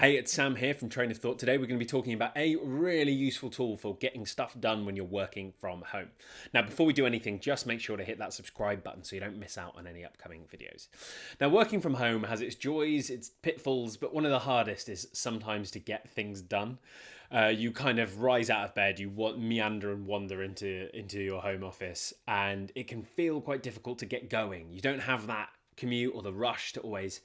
Hey, it's Sam here from Train of Thought. Today we're going to be talking about a really useful tool for getting stuff done when you're working from home. Now, before we do anything, just make sure to hit that subscribe button so you don't miss out on any upcoming videos. Now, working from home has its joys, its pitfalls, but one of the hardest is sometimes to get things done. You kind of rise out of bed, you meander and wander into your home office, and it can feel quite difficult to get going. You don't have that commute or the rush to always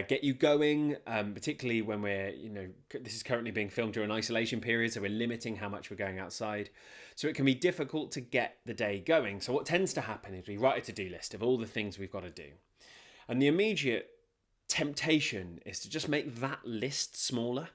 get you going, particularly when this is currently being filmed during isolation period, so we're limiting how much we're going outside. So it can be difficult to get the day going. So what tends to happen is we write a to-do list of all the things we've got to do. And the immediate temptation is to just make that list smaller.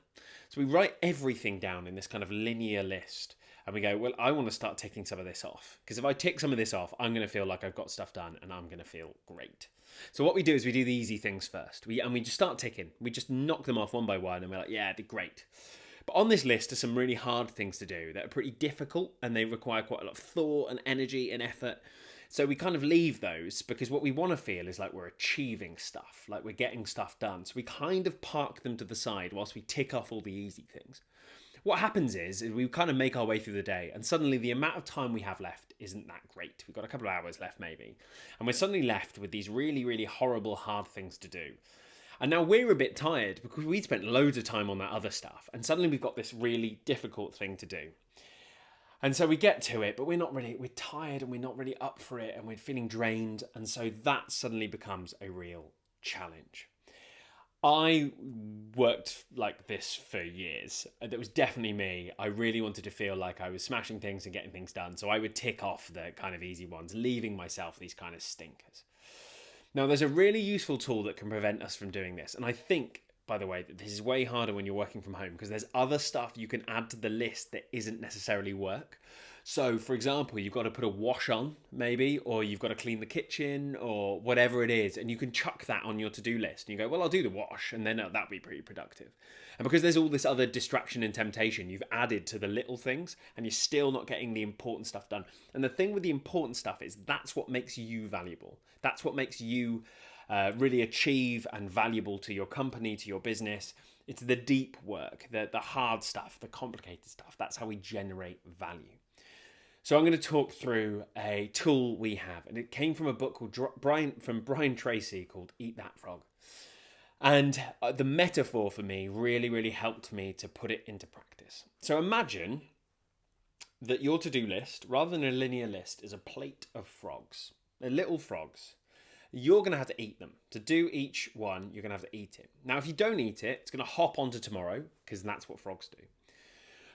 So we write everything down in this kind of linear list. And we go, well, I want to start ticking some of this off. Because if I tick some of this off, I'm going to feel like I've got stuff done and I'm going to feel great. So what we do is we do the easy things first. We just start ticking. We just knock them off one by one and we're like, yeah, they're great. But on this list are some really hard things to do that are pretty difficult and they require quite a lot of thought and energy and effort. So we kind of leave those because what we want to feel is like we're achieving stuff, like we're getting stuff done. So we kind of park them to the side whilst we tick off all the easy things. What happens is we kind of make our way through the day and suddenly the amount of time we have left isn't that great. We've got a couple of hours left maybe. And we're suddenly left with these really, really horrible, hard things to do. And now we're a bit tired because we spent loads of time on that other stuff. And suddenly we've got this really difficult thing to do. And so we get to it, but we're tired and we're not really up for it and we're feeling drained. And so that suddenly becomes a real challenge. I worked like this for years. That was definitely me. I really wanted to feel like I was smashing things and getting things done. So I would tick off the kind of easy ones, leaving myself these kind of stinkers. Now, there's a really useful tool that can prevent us from doing this. And I think, by the way, that this is way harder when you're working from home because there's other stuff you can add to the list that isn't necessarily work. So, for example, you've got to put a wash on, maybe, or you've got to clean the kitchen, or whatever it is, and you can chuck that on your to-do list. And you go, well, I'll do the wash, and then that'll be pretty productive. And because there's all this other distraction and temptation, you've added to the little things, and you're still not getting the important stuff done. And the thing with the important stuff is that's what makes you valuable. That's what makes you really achieve and valuable to your company, to your business. It's the deep work, the hard stuff, the complicated stuff. That's how we generate value. So I'm going to talk through a tool we have, and it came from a book called Brian Tracy called Eat That Frog. And the metaphor for me really, really helped me to put it into practice. So imagine that your to-do list, rather than a linear list, is a plate of frogs. They're little frogs. You're going to have to eat them. To do each one, you're going to have to eat it. Now, if you don't eat it, it's going to hop onto tomorrow, because that's what frogs do.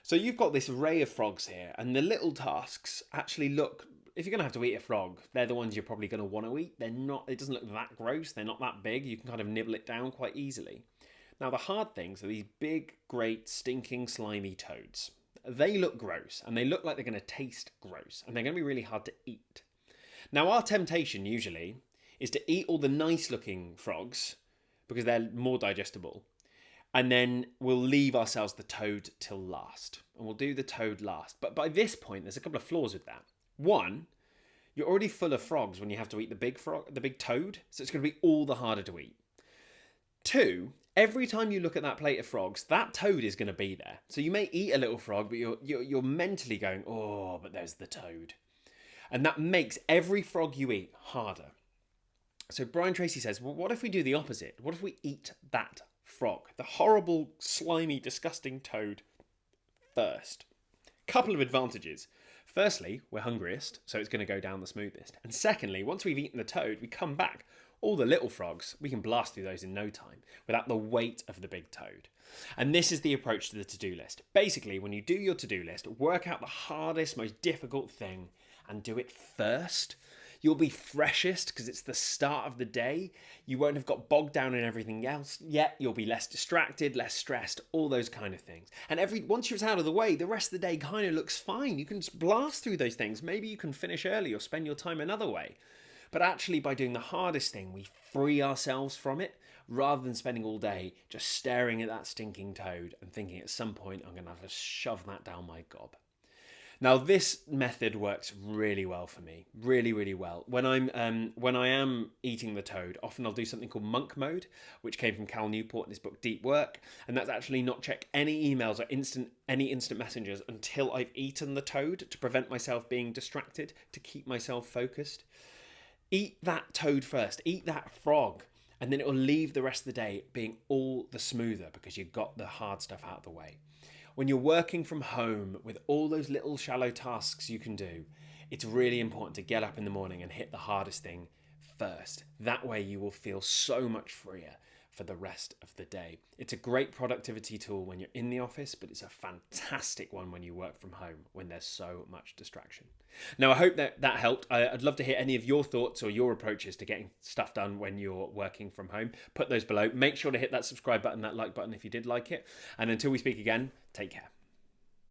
So you've got this array of frogs here, and the little tasks actually look, if you're going to have to eat a frog, they're the ones you're probably going to want to eat. It doesn't look that gross. They're not that big. You can kind of nibble it down quite easily. Now, the hard things are these big, great, stinking, slimy toads. They look gross, and they look like they're going to taste gross, and they're going to be really hard to eat. Now, our temptation usually is to eat all the nice-looking frogs because they're more digestible. And then we'll leave ourselves the toad till last. And we'll do the toad last. But by this point, there's a couple of flaws with that. One, you're already full of frogs when you have to eat the big toad. So it's going to be all the harder to eat. Two, every time you look at that plate of frogs, that toad is going to be there. So you may eat a little frog, but you're mentally going, oh, but there's the toad. And that makes every frog you eat harder. So Brian Tracy says, well, what if we do the opposite? What if we eat that frog, the horrible, slimy, disgusting toad, first? Couple of advantages. Firstly, we're hungriest, so it's going to go down the smoothest. And secondly, once we've eaten the toad, we come back. All the little frogs, we can blast through those in no time without the weight of the big toad. And this is the approach to the to-do list. Basically, when you do your to-do list, work out the hardest, most difficult thing and do it first. You'll be freshest because it's the start of the day. You won't have got bogged down in everything else yet. You'll be less distracted, less stressed, all those kind of things. And once you're out of the way, the rest of the day kind of looks fine. You can just blast through those things. Maybe you can finish early or spend your time another way. But actually, by doing the hardest thing, we free ourselves from it rather than spending all day just staring at that stinking toad and thinking at some point I'm going to have to shove that down my gob. Now, this method works really well for me, really well. When I am eating the toad, often I'll do something called monk mode, which came from Cal Newport in his book Deep Work, and that's actually not check any emails or any instant messengers until I've eaten the toad to prevent myself being distracted, to keep myself focused. Eat that toad first, eat that frog, and then it will leave the rest of the day being all the smoother because you've got the hard stuff out of the way. When you're working from home with all those little shallow tasks you can do, it's really important to get up in the morning and hit the hardest thing first. That way you will feel so much freer for the rest of the day. It's a great productivity tool when you're in the office, but it's a fantastic one when you work from home when there's so much distraction. Now, I hope that helped. I'd love to hear any of your thoughts or your approaches to getting stuff done when you're working from home. Put those below. Make sure to hit that subscribe button, that like button if you did like it. And until we speak again, take care.